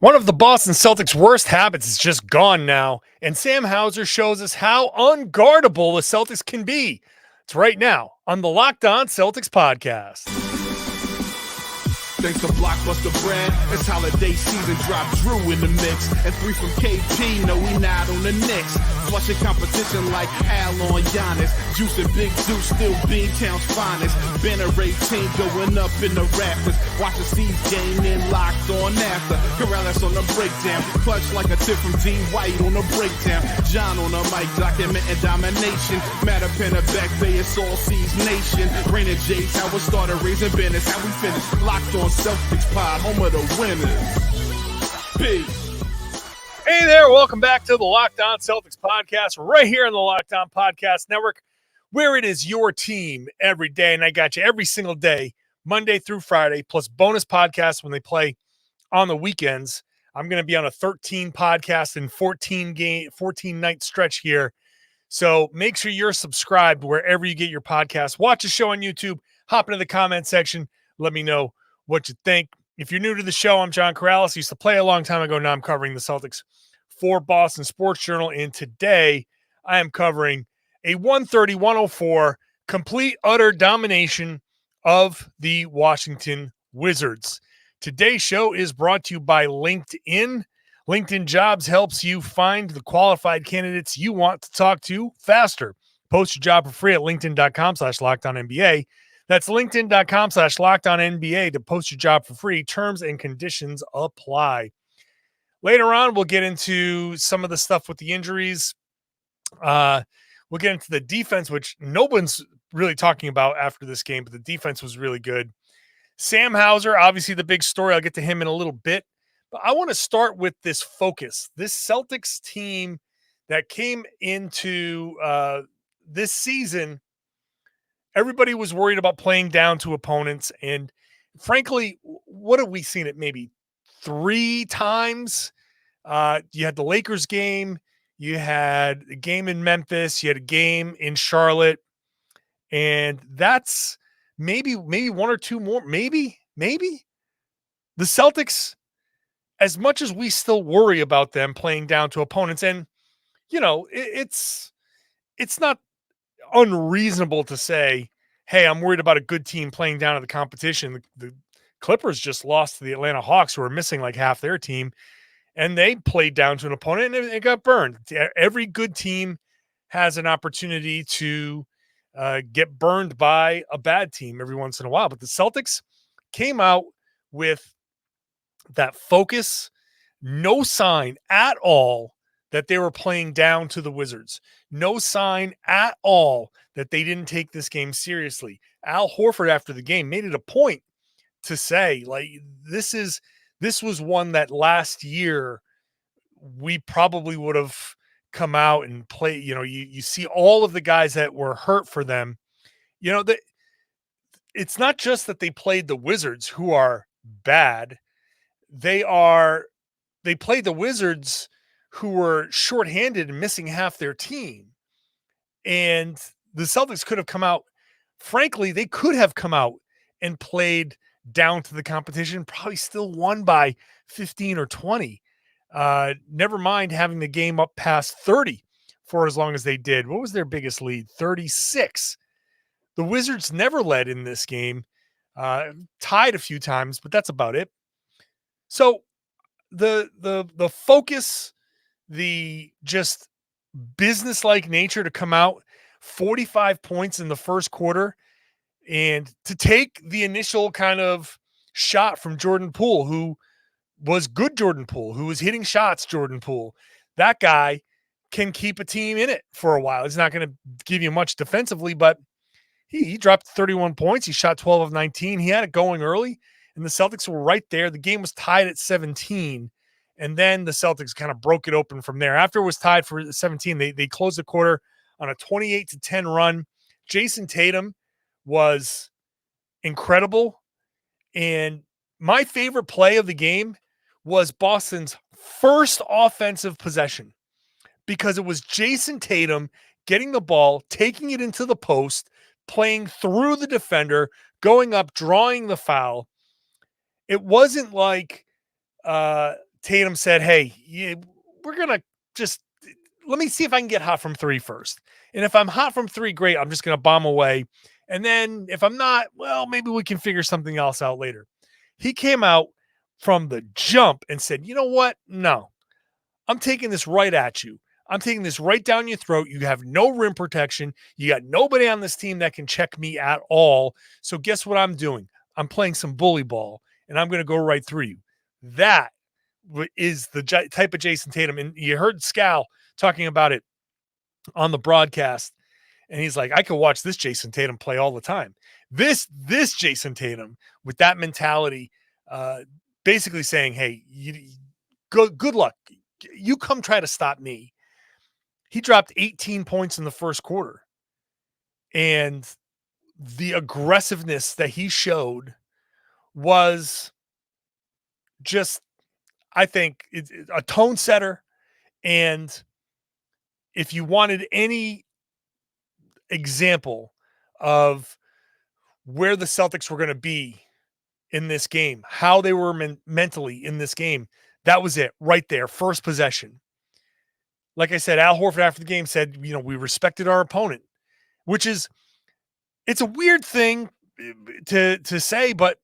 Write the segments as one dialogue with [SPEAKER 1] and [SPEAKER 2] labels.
[SPEAKER 1] One of the Boston Celtics' worst habits is just gone now, and Sam Hauser shows us how unguardable the Celtics can be. It's right now on the Locked On Celtics podcast.
[SPEAKER 2] Thanks to Blockbuster brand, it's holiday season, drop Drew in the mix. And 3 from KP, no we not on the Knicks. Flushing competition like Al on Giannis. Juice and Big Deuce, still B-Town's finest. Banner 18 going up in the rafters. Watch the C's game in locked on after. Karalis on the breakdown, clutch like a tip from D. White on the breakdown. John on the mic, documenting domination. Matter pen a back bay, it's all C's nation. Rain and J's, how we started, raising business, how we finish. Locked on Celtics pod, home of the winners. Peace.
[SPEAKER 1] Hey there, welcome back to the Locked On Celtics podcast, right here on the Locked On Podcast Network, where it is your team every day. And I got you every single day, Monday through Friday, plus bonus podcasts when they play on the weekends. I'm going to be on a 13 podcast and 14 night stretch here. So make sure you're subscribed wherever you get your podcast. Watch the show on YouTube, hop into the comment section, let me know what you think. If you're new to the show, I'm John Karalis. Used to play a long time ago. Now I'm covering the Celtics for Boston Sports Journal. And today I am covering a 130-104 complete, utter domination of the Washington Wizards. Today's show is brought to you by LinkedIn. LinkedIn Jobs helps you find the qualified candidates you want to talk to faster. Post your job for free at linkedin.com/LockedOnNBA. That's linkedin.com/LockedOnNBA to post your job for free. Terms and conditions apply. Later on, we'll get into some of the stuff with the injuries. We'll get into the defense, which no one's really talking about after this game, but the defense was really good. Sam Hauser, obviously the big story. I'll get to him in a little bit. But I want to start with this focus. This Celtics team that came into this season, everybody was worried about playing down to opponents. And frankly, what have we seen it maybe 3 times? You had the Lakers game. You had a game in Memphis. You had a game in Charlotte. And that's maybe 1 or 2 more. Maybe. The Celtics, as much as we still worry about them playing down to opponents, and, you know, it's not unreasonable to say, hey, I'm worried about a good team playing down to the competition. The Clippers just lost to the Atlanta Hawks, who are missing like half their team, and they played down to an opponent and it got burned. Every good team has an opportunity to get burned by a bad team every once in a while. But the Celtics came out with that focus, no sign at all that they were playing down to the Wizards. No sign at all that they didn't take this game seriously. Al Horford, after the game, made it a point to say, like, this was one that last year we probably would have come out and play. You know, you see all of the guys that were hurt for them. You know, it's not just that they played the Wizards, who are bad. They played the Wizards, who were shorthanded and missing half their team. And the Celtics could have come out, frankly, they could have come out and played down to the competition, probably still won by 15 or 20. Never mind having the game up past 30 for as long as they did. What was their biggest lead? 36. The Wizards never led in this game, tied a few times, but that's about it. So the focus, the just business-like nature to come out 45 points in the first quarter and to take the initial kind of shot from Jordan Poole, who was good Jordan Poole, who was hitting shots Jordan Poole. That guy can keep a team in it for a while. He's not going to give you much defensively, but he dropped 31 points. He shot 12 of 19. He had it going early, and the Celtics were right there. The game was tied at 17. And then the Celtics kind of broke it open from there. After it was tied for 17, they closed the quarter on a 28-10 run. Jayson Tatum was incredible. And my favorite play of the game was Boston's first offensive possession, because it was Jayson Tatum getting the ball, taking it into the post, playing through the defender, going up, drawing the foul. It wasn't like Tatum said, hey, we're going to just let me see if I can get hot from three first. And if I'm hot from three, great. I'm just going to bomb away. And then if I'm not, well, maybe we can figure something else out later. He came out from the jump and said, you know what? No, I'm taking this right at you. I'm taking this right down your throat. You have no rim protection. You got nobody on this team that can check me at all. So guess what I'm doing? I'm playing some bully ball, and I'm going to go right through you. That is the type of Jayson Tatum. And you heard Scal talking about it on the broadcast, and he's like, I could watch this Jayson Tatum play all the time. This Jayson Tatum with that mentality, basically saying, hey, good luck. You come try to stop me. He dropped 18 points in the first quarter. And the aggressiveness that he showed was just, I think, a tone setter. And if you wanted any example of where the Celtics were going to be in this game, how they were mentally in this game, that was it right there. First possession. Like I said, Al Horford after the game said, we respected our opponent, which is, it's a weird thing to say, but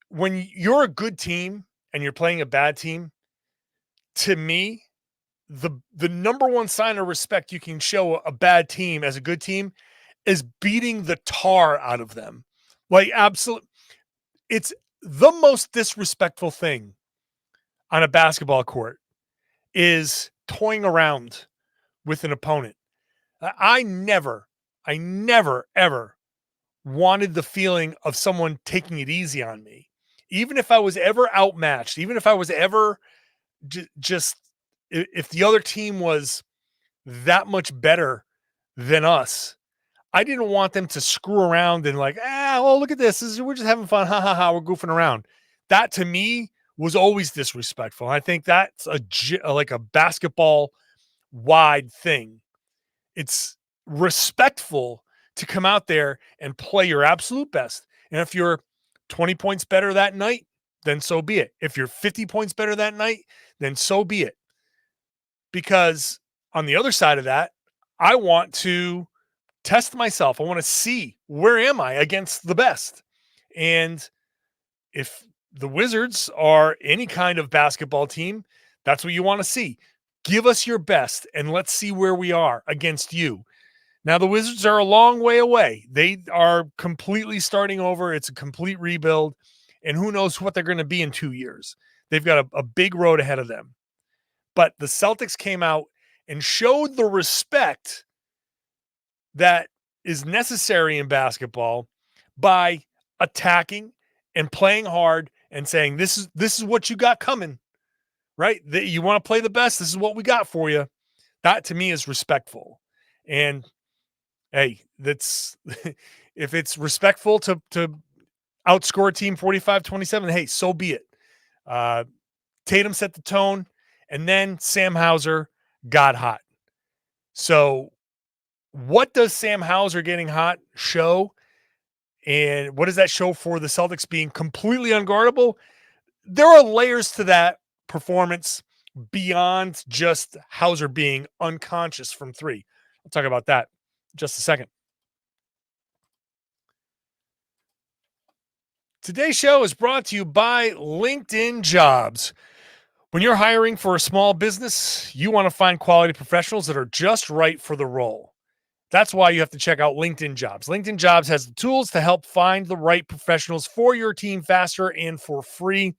[SPEAKER 1] when you're a good team and you're playing a bad team, to me, the number one sign of respect you can show a bad team as a good team is beating the tar out of them. Like, absolutely. It's the most disrespectful thing on a basketball court is toying around with an opponent. I never, ever wanted the feeling of someone taking it easy on me. Even if I was ever outmatched, even if I was ever just, if the other team was that much better than us, I didn't want them to screw around and like, well, look at this. We're just having fun. Ha ha ha. We're goofing around. That to me was always disrespectful. I think that's like a basketball wide thing. It's respectful to come out there and play your absolute best. And if you're 20 points better that night, then so be it. If you're 50 points better that night, then so be it. Because on the other side of that, I want to test myself. I want to see, where am I against the best? And if the Wizards are any kind of basketball team, that's what you want to see. Give us your best and let's see where we are against you. Now, the Wizards are a long way away. They are completely starting over. It's a complete rebuild. And who knows what they're going to be in 2 years. They've got a big road ahead of them. But the Celtics came out and showed the respect that is necessary in basketball by attacking and playing hard and saying, this is what you got coming, right? You want to play the best. This is what we got for you. That to me is respectful. And hey, that's if it's respectful to outscore a team 45-27, hey, so be it. Tatum set the tone, and then Sam Hauser got hot. So what does Sam Hauser getting hot show? And what does that show for the Celtics being completely unguardable? There are layers to that performance beyond just Hauser being unconscious from three. I'll talk about that in just a second. Today's show is brought to you by LinkedIn Jobs. When you're hiring for a small business, you want to find quality professionals that are just right for the role. That's why you have to check out LinkedIn Jobs. LinkedIn Jobs has the tools to help find the right professionals for your team faster and for free.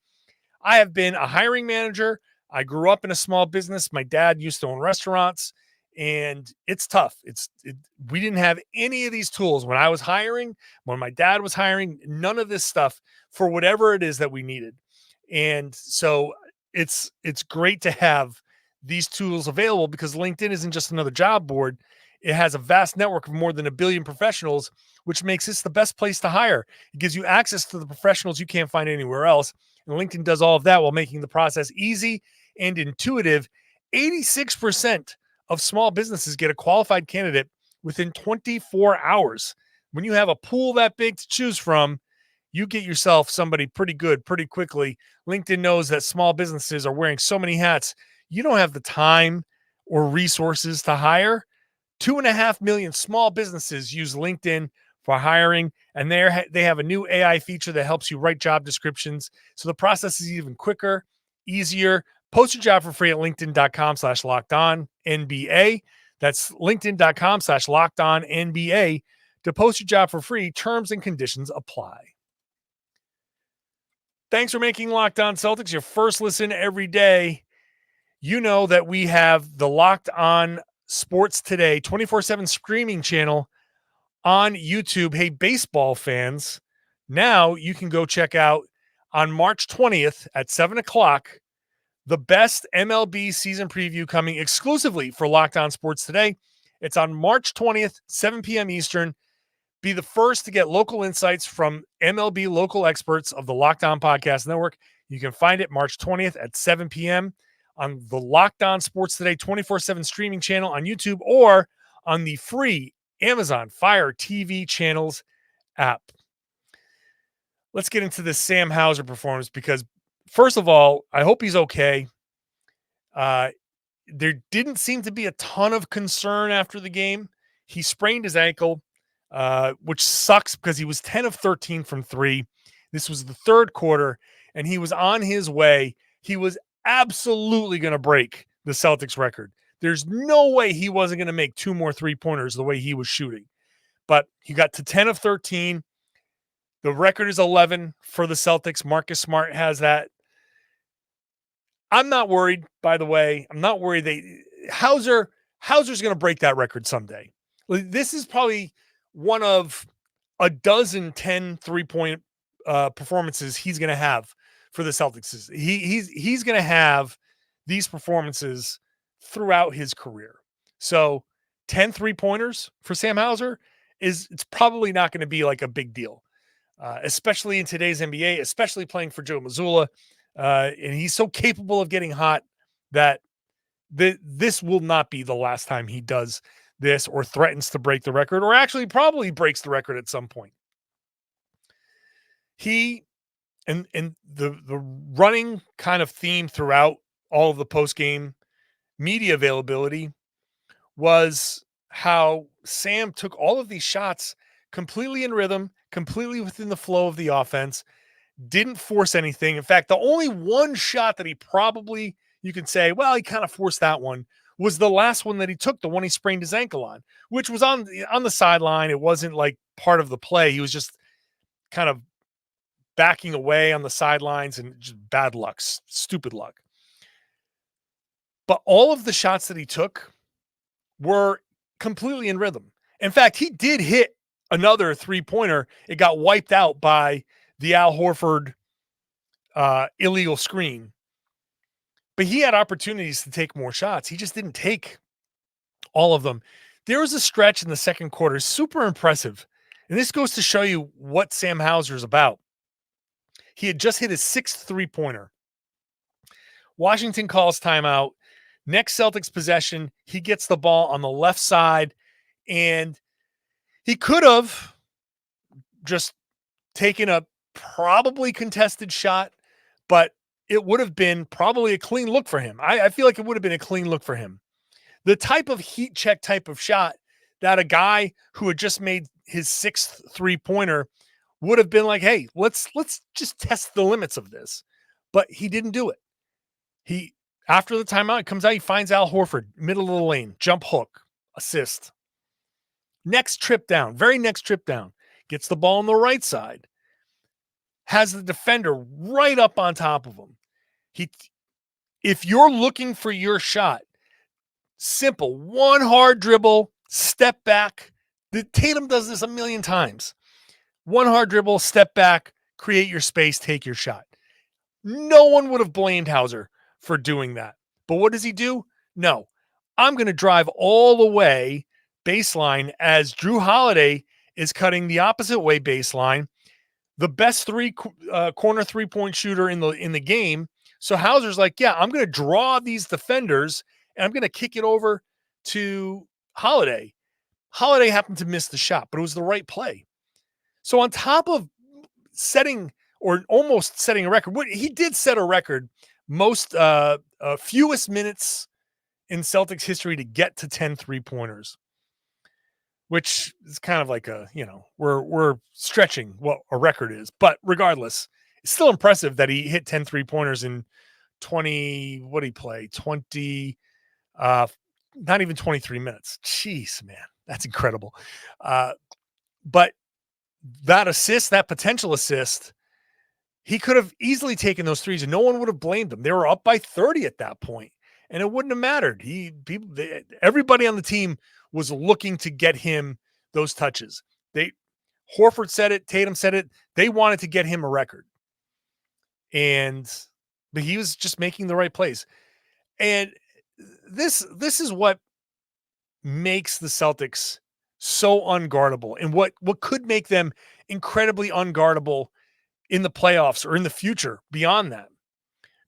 [SPEAKER 1] I have been a hiring manager. I grew up in a small business. My dad used to own restaurants, and it's tough. We didn't have any of these tools when I was hiring, when my dad was hiring, none of this stuff for whatever it is that we needed. And so it's great to have these tools available because LinkedIn isn't just another job board. It has a vast network of more than 1 billion professionals, which makes this the best place to hire. It gives you access to the professionals you can't find anywhere else. And LinkedIn does all of that while making the process easy and intuitive. 86% of small businesses get a qualified candidate within 24 hours. When you have a pool that big to choose from, you get yourself somebody pretty good pretty quickly. LinkedIn knows that small businesses are wearing so many hats. You don't have the time or resources to hire. 2.5 million small businesses use LinkedIn for hiring, and they have a new AI feature that helps you write job descriptions. So the process is even quicker, easier. Post your job for free at linkedin.com/lockedonnba. That's linkedin.com/lockedonnba to post your job for free. Terms and conditions apply. Thanks for making Locked On Celtics your first listen every day. You know that we have the Locked On Sports Today 24/7 streaming channel on YouTube. Hey, baseball fans, now you can go check out on March 20th at 7 o'clock the best MLB season preview coming exclusively for Locked On Sports Today. It's on March 20th, 7 p.m. Eastern. Be the first to get local insights from MLB local experts of the Locked On Podcast Network. You can find it March 20th at 7 p.m. on the Locked On Sports Today 24/7 streaming channel on YouTube or on the free Amazon Fire TV channels app. Let's get into this Sam Hauser performance because, first of all, I hope he's okay. There didn't seem to be a ton of concern after the game. He sprained his ankle, which sucks because he was 10 of 13 from three. This was the third quarter, and he was on his way. He was absolutely going to break the Celtics record. There's no way he wasn't going to make two more three-pointers the way he was shooting. But he got to 10 of 13. The record is 11 for the Celtics. Marcus Smart has that. I'm not worried, by the way. I'm not worried. Hauser's going to break that record someday. This is probably one of a dozen 10 3-point performances he's going to have for the Celtics. He's going to have these performances throughout his career. So 10 3-pointers for Sam Hauser it's probably not going to be like a big deal, especially in today's NBA, especially playing for Joe Mazzulla. And he's so capable of getting hot that this will not be the last time he does this or threatens to break the record, or actually probably breaks the record at some point. He and the running kind of theme throughout all of the post-game media availability was how Sam took all of these shots completely in rhythm, completely within the flow of the offense, didn't force anything. In fact, the only one shot that he probably, you can say, well, he kind of forced that one, was the last one that he took, the one he sprained his ankle on, which was on the sideline. It wasn't like part of the play. He was just kind of backing away on the sidelines and just bad luck, stupid luck. But all of the shots that he took were completely in rhythm. In fact, he did hit another three-pointer. It got wiped out by the Al Horford illegal screen. But he had opportunities to take more shots. He just didn't take all of them. There was a stretch in the second quarter, super impressive. And this goes to show you what Sam Hauser is about. He had just hit his sixth three-pointer. Washington calls timeout. Next Celtics possession, he gets the ball on the left side, and he could have just taken a probably contested shot, but it would have been probably a clean look for him. I feel like it would have been a clean look for him. The type of heat check type of shot that a guy who had just made his sixth three-pointer would have been like, hey, let's just test the limits of this. But he didn't do it. After the timeout, it comes out, he finds Al Horford, middle of the lane, jump hook, assist. Next trip down, very next trip down, gets the ball on the right side, has the defender right up on top of him. If you're looking for your shot, simple, one hard dribble, step back. Tatum does this a million times. One hard dribble, step back, create your space, take your shot. No one would have blamed Hauser for doing that. But what does he do? No, I'm going to drive all the way baseline as Drew Holiday is cutting the opposite way baseline, the best corner three-point shooter in the game. So Hauser's like, yeah, I'm going to draw these defenders and I'm going to kick it over to Holiday. Holiday happened to miss the shot, but it was the right play. So on top of setting or almost setting a record. He did set a record, most fewest minutes in Celtics history to get to 10 3-pointers, which is kind of like we're stretching what a record is. But regardless, it's still impressive that he hit 10 3-pointers in 20, what did he play? 20, not even 23 minutes. Jeez, man, that's incredible. But that assist, that potential assist, he could have easily taken those threes and no one would have blamed him. They were up by 30 at that point, and it wouldn't have mattered. Everybody on the team was looking to get him those touches. Horford said it, Tatum said it. They wanted to get him a record. But he was just making the right plays. And this is what makes the Celtics so unguardable, and what could make them incredibly unguardable in the playoffs or in the future beyond that.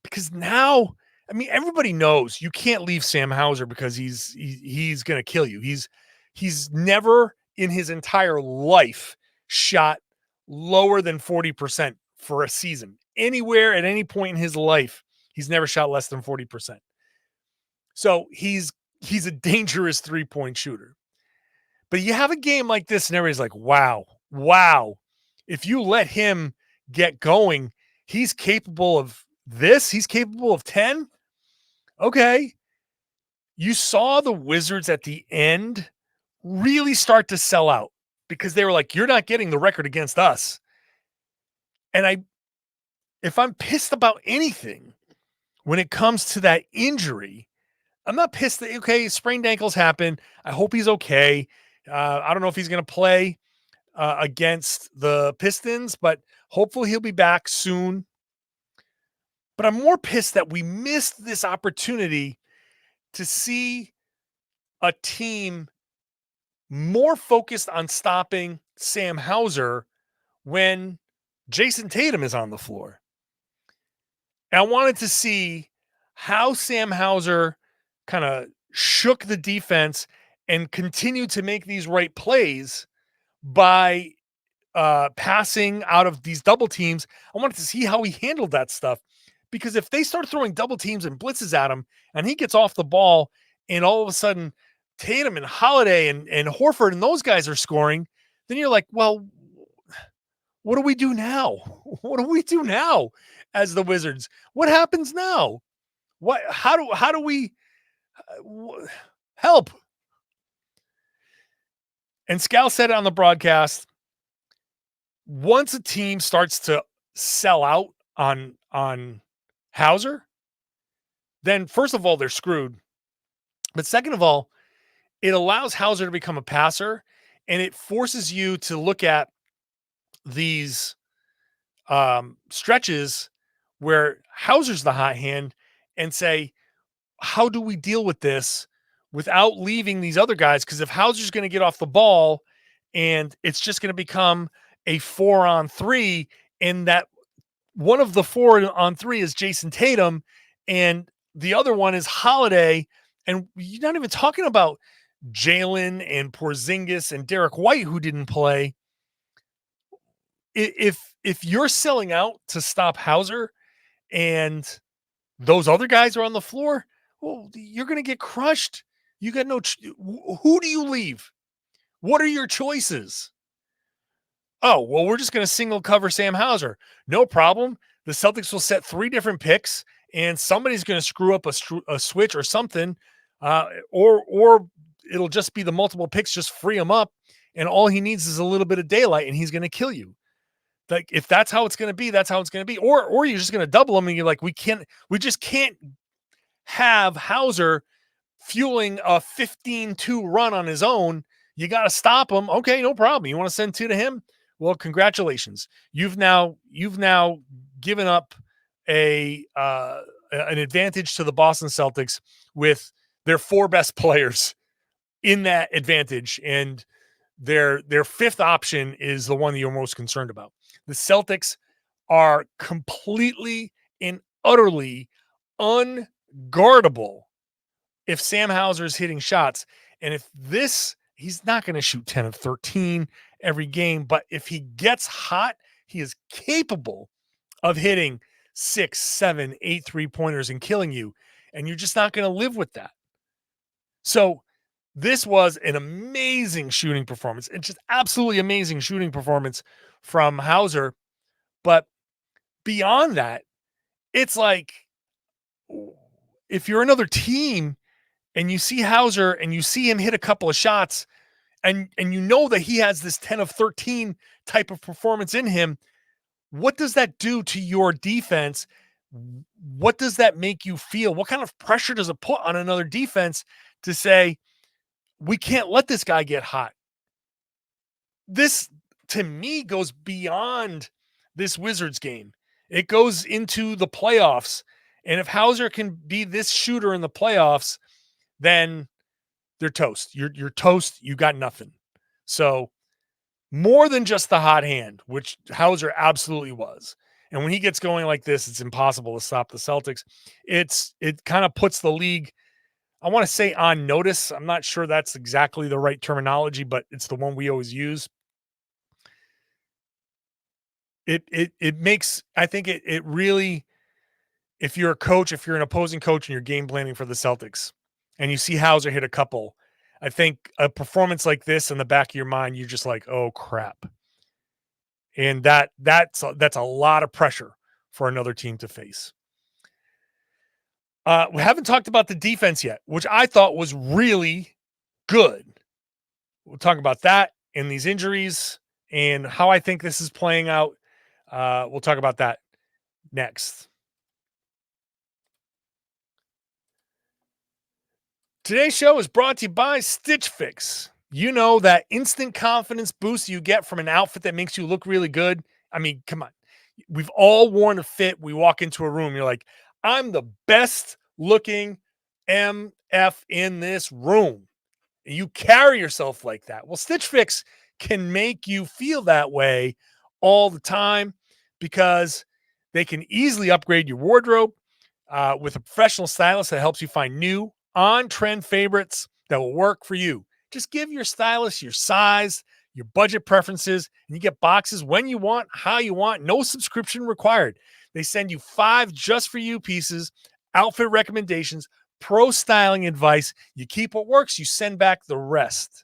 [SPEAKER 1] Because now, I mean, everybody knows you can't leave Sam Hauser because he's going to kill you. He's never in his entire life shot lower than 40% for a season. Anywhere at any point in his life, he's never shot less than 40%. So he's a dangerous 3-point shooter. But you have a game like this and everybody's like, wow. If you let him get going, he's capable of this. He's capable of 10. Okay. You saw the Wizards at the end really start to sell out because they were like, you're not getting the record against us. And if I'm pissed about anything when it comes to that injury, I'm not pissed that, okay, sprained ankles happen. I hope he's okay. I don't know if he's going to play against the Pistons, but hopefully he'll be back soon. But I'm more pissed that we missed this opportunity to see a team more focused on stopping Sam Hauser when Jayson Tatum is on the floor. And I wanted to see how Sam Hauser kind of shook the defense and continued to make these right plays by passing out of these double teams. I wanted to see how he handled that stuff, because if they start throwing double teams and blitzes at him and he gets off the ball and all of a sudden Tatum and Holiday and Horford and those guys are scoring, then you're like, well, what do we do now? What do we do now as the Wizards? What happens now? How do we help? And Scal said it on the broadcast. Once a team starts to sell out on Hauser, then first of all, they're screwed. But second of all, it allows Hauser to become a passer, and it forces you to look at these stretches where Hauser's the hot hand and say, how do we deal with this without leaving these other guys? Because if Hauser's going to get off the ball and it's just going to become a 4-on-3, and that one of the 4-on-3 is Jayson Tatum and the other one is Holiday, and you're not even talking about Jaylen and Porzingis and Derek White, who didn't play. If you're selling out to stop Hauser and those other guys are on the floor, well, you're going to get crushed. You got who do you leave? What are your choices? Oh, well, we're just going to single cover Sam Hauser. No problem. The Celtics will set 3 different picks, and somebody's going to screw up a switch or something, or it'll just be the multiple picks, just free him up, and all he needs is a little bit of daylight, and he's going to kill you. Like, if that's how it's going to be, that's how it's going to be. Or you're just going to double him, and you're like, we just can't have Hauser fueling a 15-2 run on his own. You got to stop him. Okay, no problem. You want to send 2 to him? Well, congratulations. You've now given up an advantage to the Boston Celtics with their 4 best players in that advantage, and their 5th option is the one that you're most concerned about. The Celtics are completely and utterly unguardable if Sam Hauser is hitting shots. And if he's not going to shoot 10 of 13 every game, but if he gets hot, he is capable of hitting 6, 7, 8 3-pointers and killing you. And you're just not going to live with that. So this was an amazing shooting performance. It's just absolutely amazing shooting performance from Hauser. But beyond that, it's like, if you're another team and you see Hauser and you see him hit a couple of shots and you know that he has this 10 of 13 type of performance in him, what does that do to your defense? What does that make you feel? What kind of pressure does it put on another defense to say, we can't let this guy get hot? This, to me, goes beyond this Wizards game. It goes into the playoffs. And if Hauser can be this shooter in the playoffs, then they're toast. You're toast. You got nothing. So more than just the hot hand, which Hauser absolutely was. And when he gets going like this, it's impossible to stop the Celtics. It kind of puts the league, I want to say, on notice. I'm not sure that's exactly the right terminology, but it's the one we always use. It makes, I think it really, if you're a coach, if you're an opposing coach and you're game planning for the Celtics and you see Hauser hit a couple, I think a performance like this in the back of your mind, you're just like, oh crap. And that's a lot of pressure for another team to face. We haven't talked about the defense yet, which I thought was really good. We'll talk about that and these injuries and how I think this is playing out. We'll talk about that next. Today's show is brought to you by Stitch Fix. You know, that instant confidence boost you get from an outfit that makes you look really good. I mean, come on. We've all worn a fit. We walk into a room, you're like, I'm the best looking MF in this room. And you carry yourself like that. Well, Stitch Fix can make you feel that way all the time because they can easily upgrade your wardrobe with a professional stylist that helps you find new on-trend favorites that will work for you. Just give your stylist your size, your budget preferences, and you get boxes when you want, how you want, no subscription required. They send you 5 just for you pieces, outfit recommendations, pro styling advice. You keep what works, you send back the rest.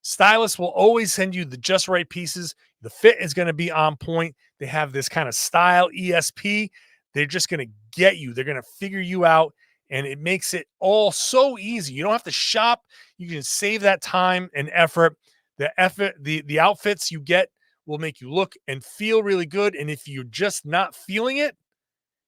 [SPEAKER 1] Stylists will always send you the just right pieces. The fit is going to be on point. They have this kind of style ESP. They're just going to get you. They're going to figure you out. And it makes it all so easy. You don't have to shop. You can save that time and effort. The outfits you get will make you look and feel really good. And if you're just not feeling it,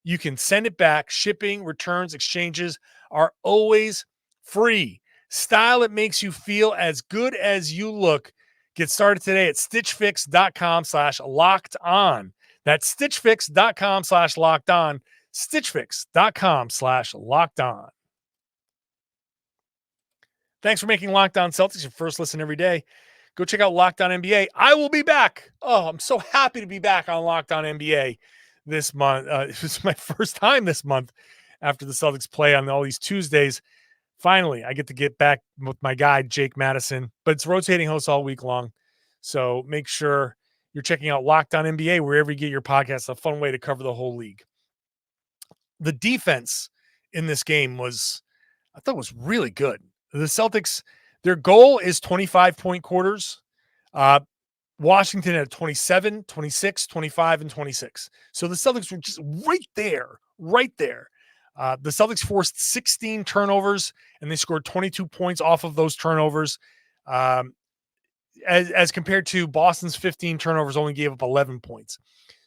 [SPEAKER 1] you can send it back. Shipping, returns, exchanges are always free. Style that makes you feel as good as you look. Get started today at stitchfix.com/locked-on. That's stitchfix.com/locked-on. stitchfix.com/locked-on. Thanks for making Locked On Celtics your first listen every day. Go check out Locked On NBA. I will be back. Oh, I'm so happy to be back on Locked On NBA this month. It was my first time this month after the Celtics play on all these Tuesdays. Finally, I get to get back with my guy, Jake Madison, but it's rotating hosts all week long. So make sure you're checking out Locked On NBA wherever you get your podcasts. A fun way to cover the whole league. The defense in this game was really good. The Celtics, their goal is 25-point quarters. Washington had 27, 26, 25, and 26. So the Celtics were just right there. The Celtics forced 16 turnovers, and they scored 22 points off of those turnovers. As compared to Boston's 15 turnovers, only gave up 11 points.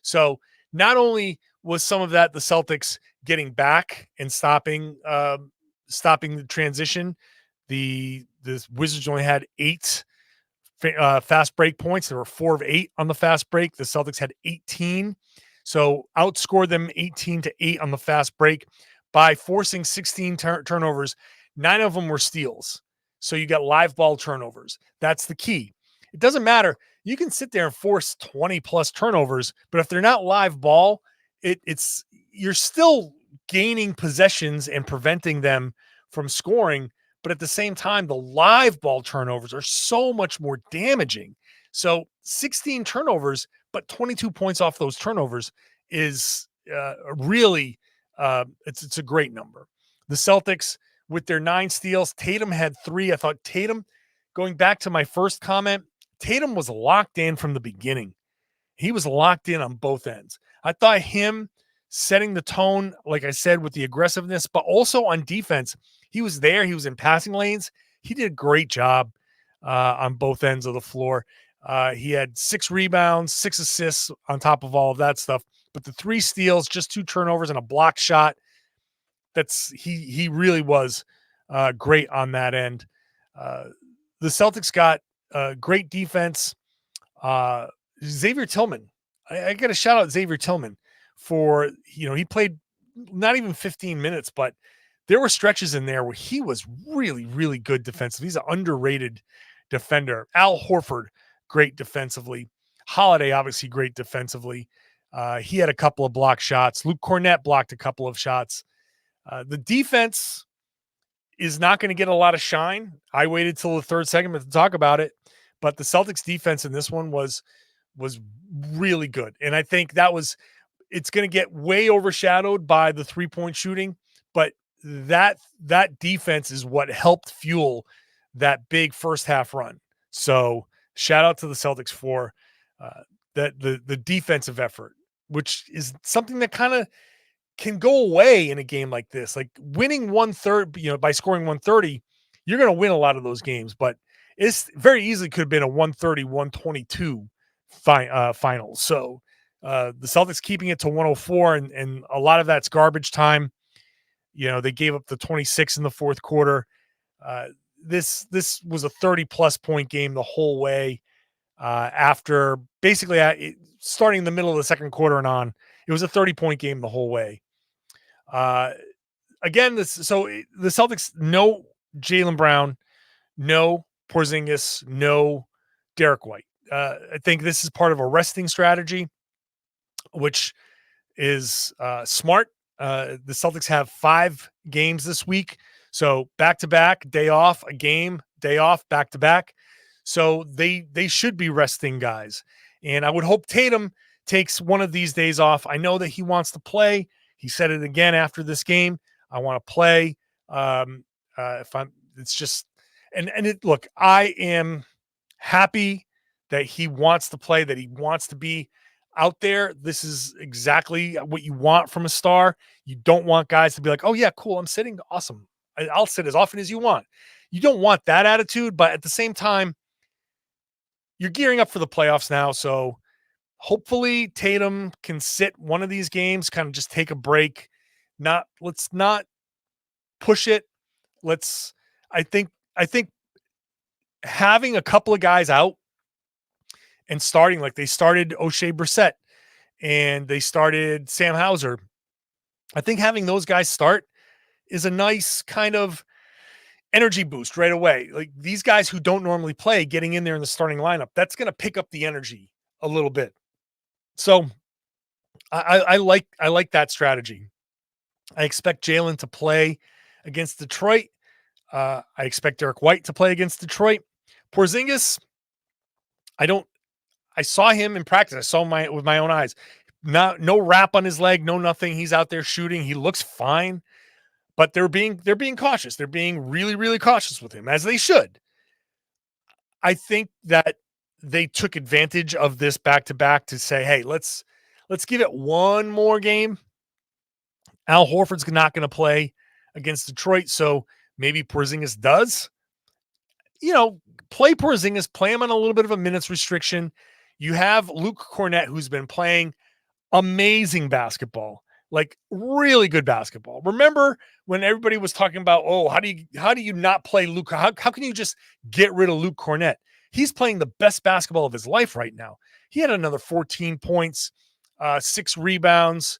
[SPEAKER 1] So not only was some of that the Celtics getting back and stopping the transition, the Wizards only had 8 fast break points. There were 4 of 8 on the fast break. The Celtics had 18. So outscored them 18-8 on the fast break by forcing 16 turnovers. 9 of them were steals. So you got live ball turnovers. That's the key. It doesn't matter. You can sit there and force 20 plus turnovers, but if they're not live ball, it's you're still gaining possessions and preventing them from scoring. But at the same time, the live ball turnovers are so much more damaging. So 16 turnovers but 22 points off those turnovers is really it's a great number. The Celtics with their 9 steals, Tatum had 3. I thought Tatum, going back to my first comment, Tatum was locked in from the beginning. He was locked in on both ends. I thought him setting the tone, like I said, with the aggressiveness, but also on defense, he was there. He was in passing lanes. He did a great job on both ends of the floor. He had 6 rebounds, 6 assists on top of all of that stuff. But the 3 steals, just 2 turnovers and a block shot. He really was great on that end. The Celtics got great defense. Xavier Tillman. I got to shout out Xavier Tillman for, he played not even 15 minutes, but there were stretches in there where he was really, really good defensively. He's an underrated defender. Al Horford, great defensively. Holiday, obviously great defensively. He had a couple of block shots. Luke Cornett blocked a couple of shots. The defense is not going to get a lot of shine. I waited till the third segment to talk about it, but the Celtics defense in this one was really good. And I think it's going to get way overshadowed by the 3-point shooting, but that defense is what helped fuel that big first half run. So shout out to the Celtics for the defensive effort, which is something that kind of can go away in a game like this. Like winning 130, by scoring 130, you're going to win a lot of those games, but it's very easily could have been a 130-122 final. So the Celtics keeping it to 104, and a lot of that's garbage time. They gave up the 26 in the fourth quarter. This was a 30-plus point game the whole way. After basically starting in the middle of the second quarter and on, it was a 30-point game the whole way. Again, the Celtics, no Jaylen Brown, no Porzingis, no Derek White. I think this is part of a resting strategy, which is smart. The Celtics have 5 games this week. So back-to-back, day off, a game, day off, back-to-back. So they should be resting guys. And I would hope Tatum takes one of these days off. I know that he wants to play. He said it again after this game. I want to play. Look, I am happy that he wants to play, that he wants to be out there. This is exactly what you want from a star. You don't want guys to be like, oh yeah, cool, I'm sitting. Awesome. I'll sit as often as you want. You don't want that attitude, but at the same time, you're gearing up for the playoffs now. So hopefully Tatum can sit one of these games, kind of just take a break. Let's not push it. I think having a couple of guys out and starting, like they started O'Shea Brissett and they started Sam Hauser. I think having those guys start is a nice kind of energy boost right away. Like these guys who don't normally play, getting in there in the starting lineup, that's going to pick up the energy a little bit. So I like that strategy. I expect Jaylen to play against Detroit. I expect Derek White to play against Detroit. Porzingis, I saw him in practice. I saw him with my own eyes. No wrap on his leg, no nothing. He's out there shooting. He looks fine, but they're being cautious. They're being really, really cautious with him, as they should. I think that they took advantage of this back-to-back to say, hey, let's give it one more game. Al Horford's not going to play against Detroit, so maybe Porzingis does. Play Porzingis, play him on a little bit of a minutes restriction. You have Luke Cornett, who's been playing amazing basketball, like really good basketball. Remember when everybody was talking about, how do you not play Luke? How can you just get rid of Luke Cornett? He's playing the best basketball of his life right now. He had another 14 points, 6 rebounds,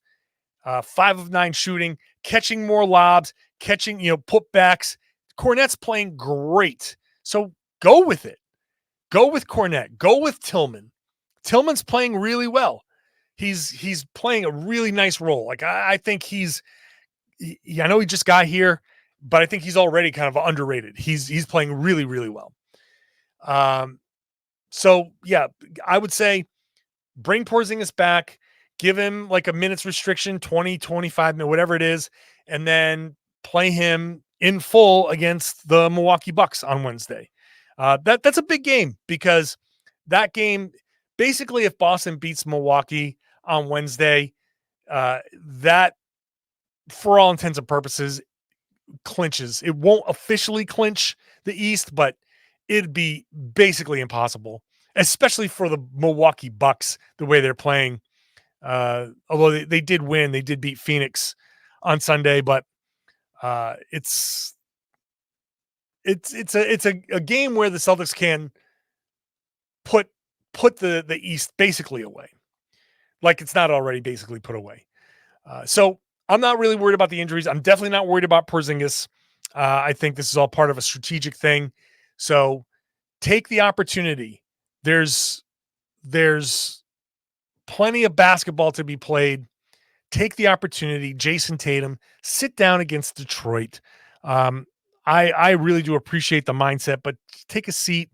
[SPEAKER 1] 5 of 9 shooting, catching more lobs, catching, putbacks. Cornett's playing great. So go with it. Go with Cornett. Go with Tillman. Tillman's playing really well. He's playing a really nice role. Like I think I know he just got here, but I think he's already kind of underrated. He's playing really, really well. So yeah, I would say bring Porzingis back, give him like a minutes restriction, 20, 25 minutes, whatever it is, and then play him in full against the Milwaukee Bucks on Wednesday. That's a big game, because that game, basically, if Boston beats Milwaukee on Wednesday, that, for all intents and purposes, clinches. It won't officially clinch the East, but it'd be basically impossible, especially for the Milwaukee Bucks, the way they're playing. Although they did win, they did beat Phoenix on Sunday, but it's a game where the Celtics can put the East basically away, like it's not already basically put away. So I'm not really worried about the injuries. I'm definitely not worried about Porzingis. I think this is all part of a strategic thing. So take the opportunity. There's plenty of basketball to be played. Take the opportunity. Jayson Tatum, sit down against Detroit. I really do appreciate the mindset, but take a seat.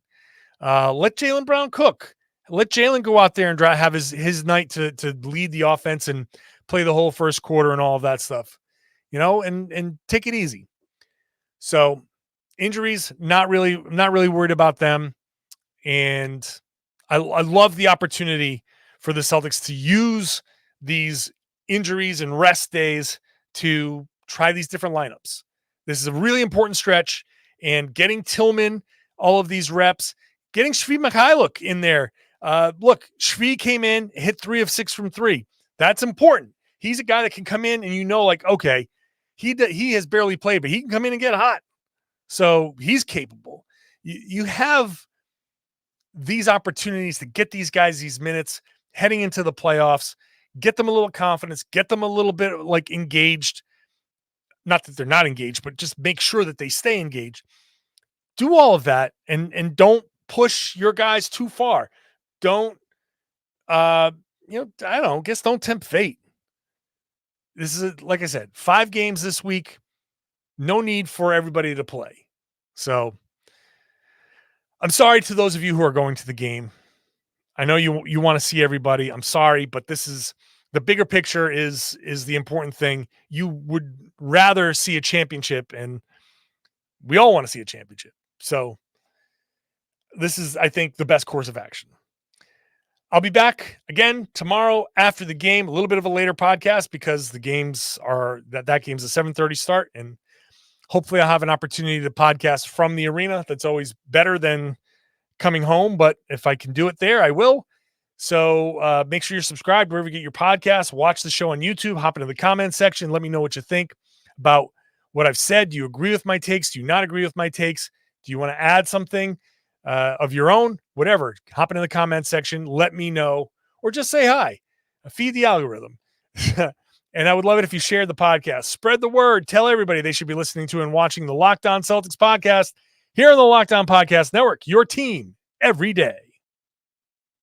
[SPEAKER 1] Let Jaylen Brown cook. Let Jaylen go out there and have his night to lead the offense and play the whole first quarter and all of that stuff, and take it easy. So injuries, not really worried about them. And I love the opportunity for the Celtics to use these injuries and rest days to try these different lineups. This is a really important stretch, and getting Tillman all of these reps, getting Shvi Mikhailuk in there. Look, Shvi came in, hit 3 of 6 from 3. That's important. He's a guy that can come in and okay, he has barely played, but he can come in and get hot. So he's capable. You have these opportunities to get these guys these minutes heading into the playoffs, get them a little confidence, get them a little bit engaged. Not that they're not engaged, but just make sure that they stay engaged. Do all of that and don't push your guys too far. Don't, I guess don't tempt fate. This is, like I said, 5 games this week. No need for everybody to play. So I'm sorry to those of you who are going to the game. I know you want to see everybody. I'm sorry, but this is the bigger picture is the important thing. You would rather see a championship, and we all want to see a championship. So this is, I think, the best course of action. I'll be back again tomorrow after the game, a little bit of a later podcast because the games are that game's a 7:30 start, and hopefully I'll have an opportunity to podcast from the arena. That's always better than coming home, but if I can do it there, I will. So make sure you're subscribed wherever you get your podcasts. Watch the show on YouTube. Hop into the comments section. Let me know what you think about what I've said. Do you agree with my takes? Do you not agree with my takes? Do you want to add something of your own? Whatever. Hop into the comments section. Let me know, or just say hi. Feed the algorithm. And I would love it if you shared the podcast. Spread the word. Tell everybody they should be listening to and watching the Locked On Celtics podcast here on the Locked On Podcast Network. Your team every day.